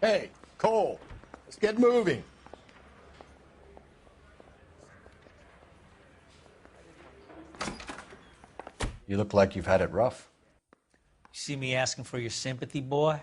Hey, Cole, let's get moving. You look like you've had it rough. You see me asking for your sympathy, boy?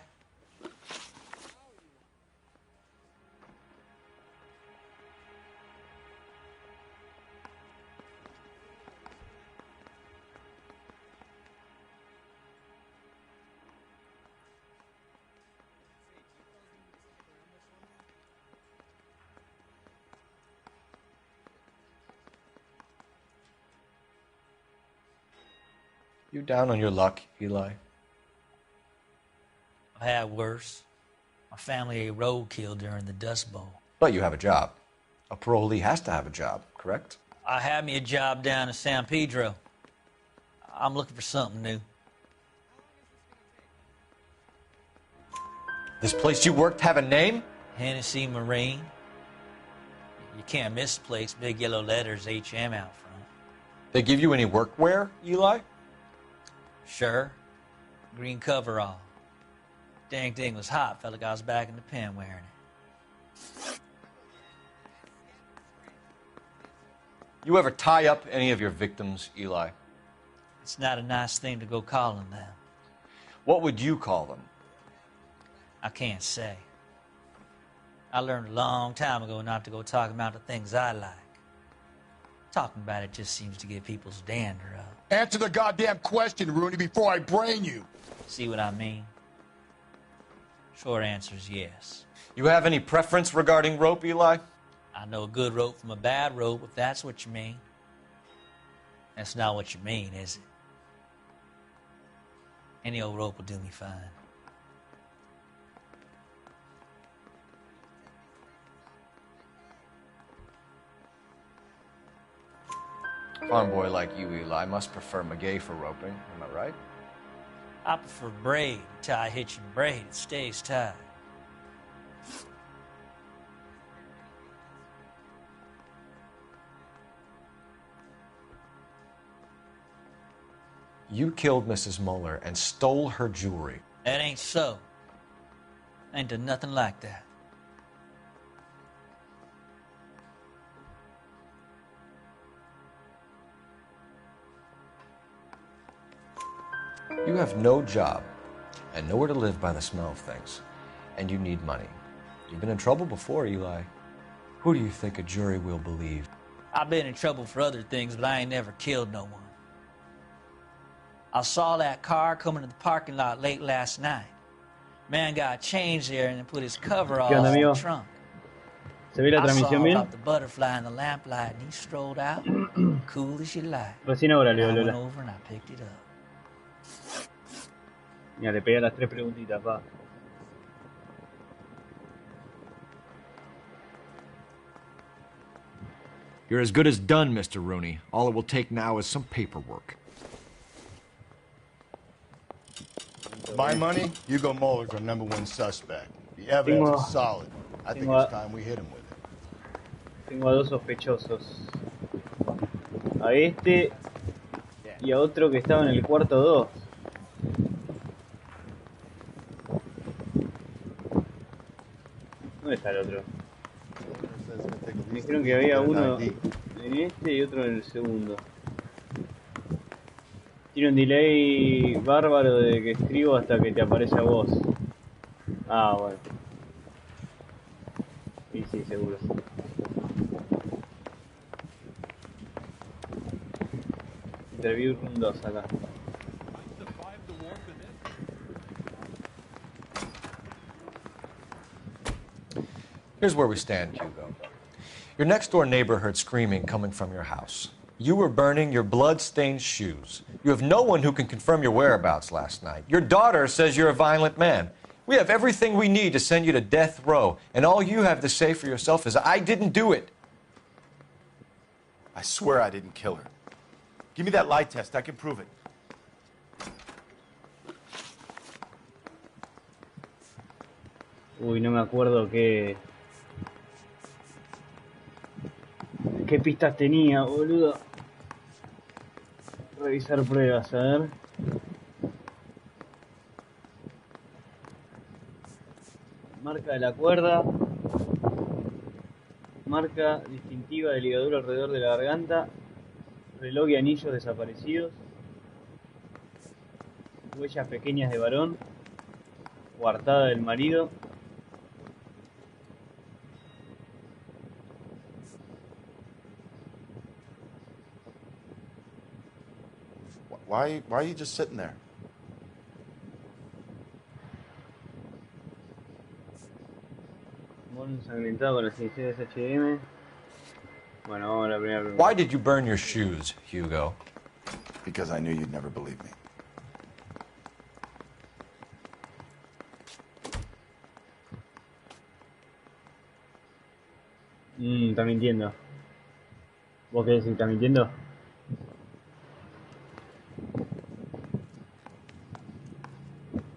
You down on your luck, Eli? I've had worse. My family ate roadkill during the Dust Bowl. But you have a job. A parolee has to have a job, correct? I had me a job down in San Pedro. I'm looking for something new. This place you worked have a name? Hennessy Marine. You can't miss the place. Big yellow letters, HM out front. They give you any workwear, Eli? Sure. Green coverall. Dang thing was hot. Felt like I was back in the pen wearing it. You ever tie up any of your victims, Eli? It's not a nice thing to go calling them. What would you call them? I can't say. I learned a long time ago not to go talking about the things I like. Talking about it just seems to get people's dander up. Answer the goddamn question, Rooney, before I brain you. See what I mean? Short answer is yes. You have any preference regarding rope, Eli? I know a good rope from a bad rope, if that's what you mean. That's not what you mean, is it? Any old rope will do me fine. Farm boy like you, Eli, must prefer Magay for roping. Am I right? I prefer braid. Tie hitching braid. It stays tied. You killed Mrs. Muller and stole her jewelry. That ain't so. I ain't done nothing like that. You have no job and nowhere to live by the smell of things, and you need money. You've been in trouble before, Eli. Who do you think a jury will believe? I've been in trouble for other things, but I ain't never killed no one. I saw that car coming to the parking lot late last night. Man got changed there and then put his cover off in the trunk. ¿Se ve la transmisión bien? I saw the butterfly in the lamplight and he strolled out, cool as you like. Recién ahora, Leo, I went Lola. over and I picked it up. Mira, le pegué las 3 preguntitas, pa. You're as good as done, Mr. Rooney. All it will take now is some paperwork. My money, Hugo Muller's our #1 suspect. The evidence is solid. I think it's time we hit him with it. Tengo a 2 sospechosos. A este y a otro que estaba en el cuarto 2. ¿Dónde está el otro? Me dijeron que había uno en este y otro en el segundo. Tiene un delay bárbaro de que escribo hasta que te aparece a vos. Ah, bueno. Sí, sí, seguro. Interview room 2 acá. Here's where we stand, Hugo. Your next-door neighbor heard screaming coming from your house. You were burning your blood-stained shoes. You have no one who can confirm your whereabouts last night. Your daughter says you're a violent man. We have everything we need to send you to death row, and all you have to say for yourself is, I didn't do it. I swear I didn't kill her. Give me that lie test. I can prove it. Uy, no me acuerdo qué pistas tenía, boludo. Revisar pruebas, a ver. Marca de la cuerda. Marca distintiva de ligadura alrededor de la garganta. Reloj y anillos desaparecidos. Huellas pequeñas de varón. Coartada del marido. Why are you just sitting there? Mono ensangrentado con las iniciales HM. Bueno, vamos a la primera pregunta. Why did you burn your shoes, Hugo? Because I knew you'd never believe me. Está mintiendo. ¿Vos qué decís? ¿Está mintiendo?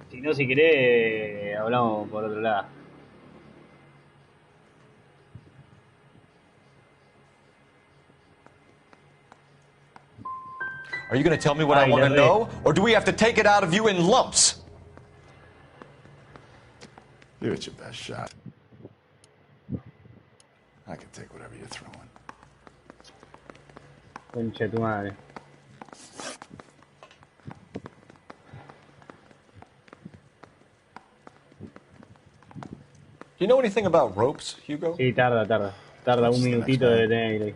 Si no, si querés, hablamos por otro lado. Are you going to tell me what I want to know, or do we have to take it out of you in lumps? Give it your best shot. I can take whatever you're throwing. Concha de tu madre. Do you know anything about ropes, Hugo? Sí, tarda. Tarda un minutito de tener que ir.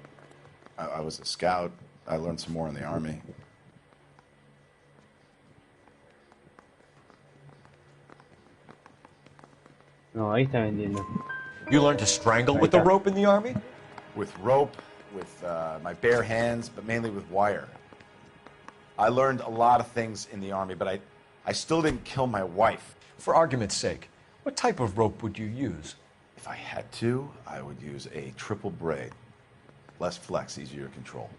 I was a scout. I learned some more in the army. No, ahí está vendiendo. You learned to strangle with the rope in the army? With rope, with my bare hands, but mainly with wire. I learned a lot of things in the army, but I still didn't kill my wife. For argument's sake, what type of rope would you use? If I had to, I would use a triple braid. Less flex, easier to control.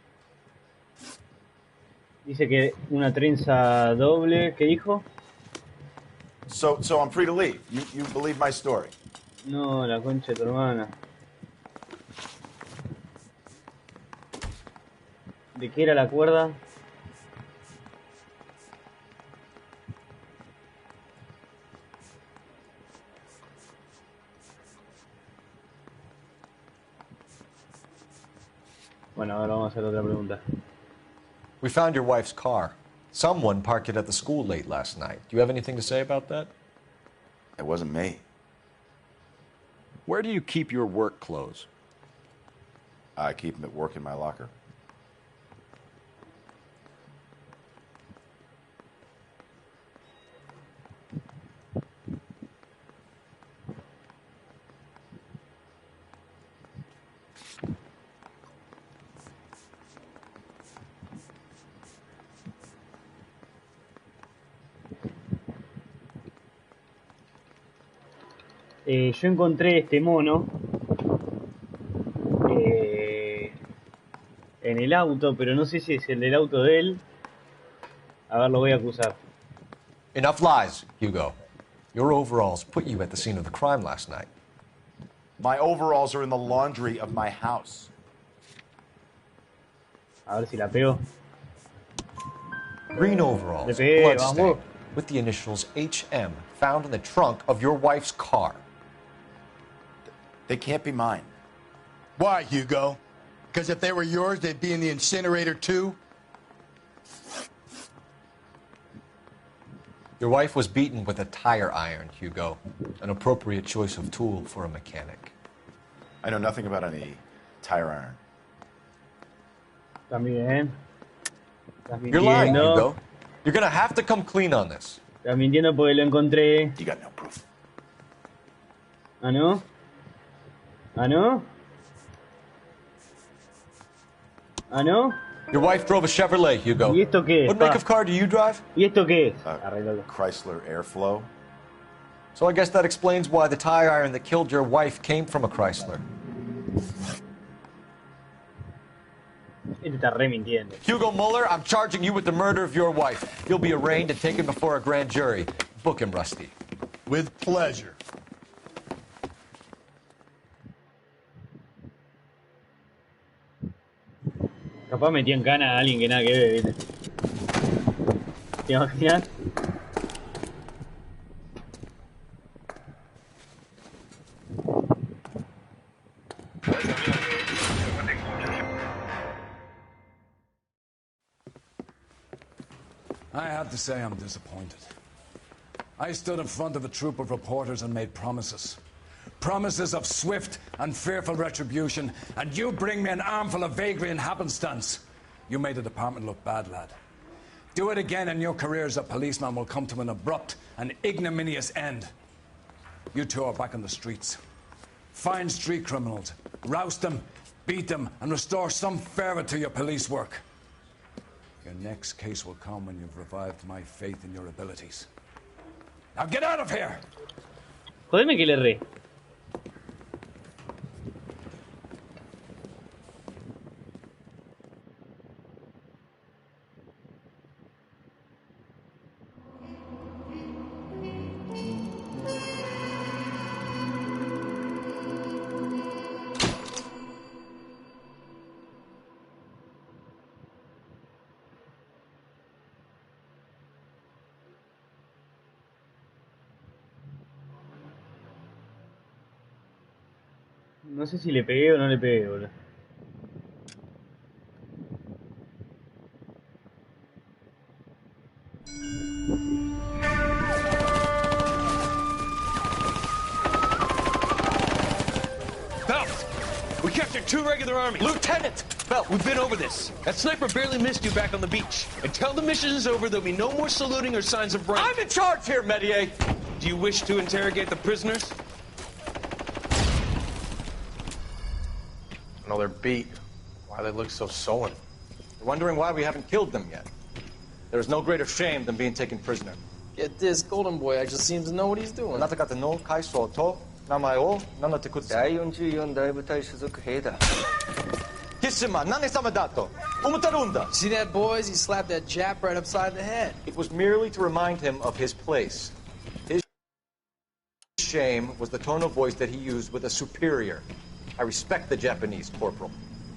Dice que una trenza doble, ¿qué dijo? So I'm free to leave. You believe my story? No, la concha de tu hermana. ¿De qué era la cuerda? Bueno, ahora vamos a hacer otra pregunta. We found your wife's car. Someone parked it at the school late last night. Do you have anything to say about that? It wasn't me. Where do you keep your work clothes? I keep them at work in my locker. Yo encontré este mono en el auto, pero no sé si es el del auto de él. A ver, lo voy a acusar. Enough lies, Hugo. Your overalls put you at the scene of the crime last night. My overalls are in the laundry of my house. A ver si la pego. Green overalls, Le pegué, bloodstained, vamos. with the initials HM found in the trunk of your wife's car. They can't be mine. Why, Hugo? Because if they were yours, they'd be in the incinerator too? Your wife was beaten with a tire iron, Hugo. An appropriate choice of tool for a mechanic. I know nothing about any tire iron. También. Estás You're lying, mintiendo. Hugo. You're gonna have to come clean on this. Estás mintiendo porque lo encontré. You got no proof. ¿Ah, no? ¿Ah, no? ¿Ah, no? Your wife drove a Chevrolet, Hugo. ¿Y esto qué es, What make pa? of car do you drive? ¿Y esto qué es? Arreglalo. Chrysler Airflow. So I guess that explains why the tire iron that killed your wife came from a Chrysler. Este está re mintiendo. Hugo Muller, I'm charging you with the murder of your wife. You'll be arraigned and taken before a grand jury. Book him, Rusty. With pleasure. Capaz metí en cana a alguien que nada que ver, ¿viste? ¿Te imaginas? have to say I'm disappointed. I stood in front of a troop of reporters and made promises. Promises of swift and fearful retribution, and you bring me an armful of vagary and happenstance. You made the department look bad, lad. Do it again and your career as a policeman will come to an abrupt and ignominious end. You two are back on the streets. Find street criminals, roust them, beat them, and restore some fervor to your police work. Your next case will come when you've revived my faith in your abilities. Now get out of here! Jodeme que le erré. No sé si le pegué o no le pegué, boludo. Phelps! We captured 2 regular armies. Lieutenant! Phelps, we've been over this. That sniper barely missed you back on the beach. Until the mission is over, there'll be no more saluting or signs of rank. I'm in charge here, Medier! Do you wish to interrogate the prisoners? No, they're beat. Why they look so sullen? You're wondering why we haven't killed them yet. There is no greater shame than being taken prisoner. Get this, Golden Boy actually seems to know what he's doing. あなた方の階層と名前を名乗ってください。第44大部隊所属兵だ。貴様、何様だと思ってるんだ。 See that, boys? He slapped that Jap right upside the head. It was merely to remind him of his place. His shame was the tone of voice that he used with a superior. I respect the Japanese, Corporal.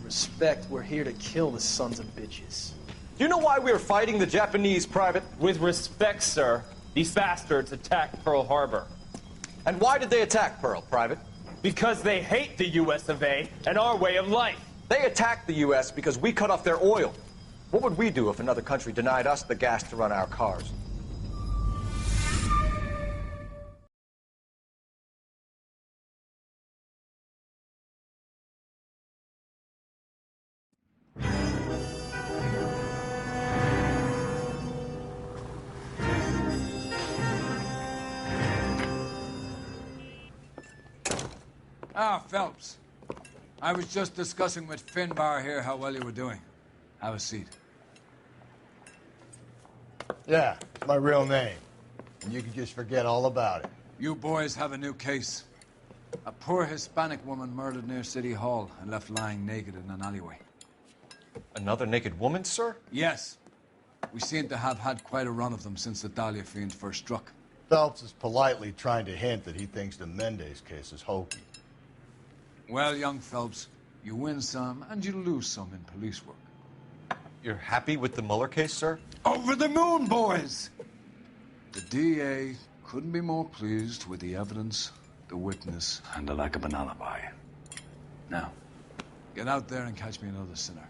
Respect, we're here to kill the sons of bitches. Do you know why we are fighting the Japanese, Private? With respect, sir, these bastards attacked Pearl Harbor. And why did they attack Pearl, Private? Because they hate the US of A and our way of life. They attacked the U.S. because we cut off their oil. What would we do if another country denied us the gas to run our cars? Ah, Phelps. I was just discussing with Finbar here how well you were doing. Have a seat. Yeah, it's my real name. And you can just forget all about it. You boys have a new case. A poor Hispanic woman murdered near City Hall and left lying naked in an alleyway. Another naked woman, sir? Yes. We seem to have had quite a run of them since the Dahlia fiend first struck. Phelps is politely trying to hint that he thinks the Mendez case is hokey. Well, young Phelps, you win some and you lose some in police work. You're happy with the Mueller case, sir? Over the moon, boys! The DA couldn't be more pleased with the evidence, the witness, and the lack of an alibi. Now, get out there and catch me another sinner.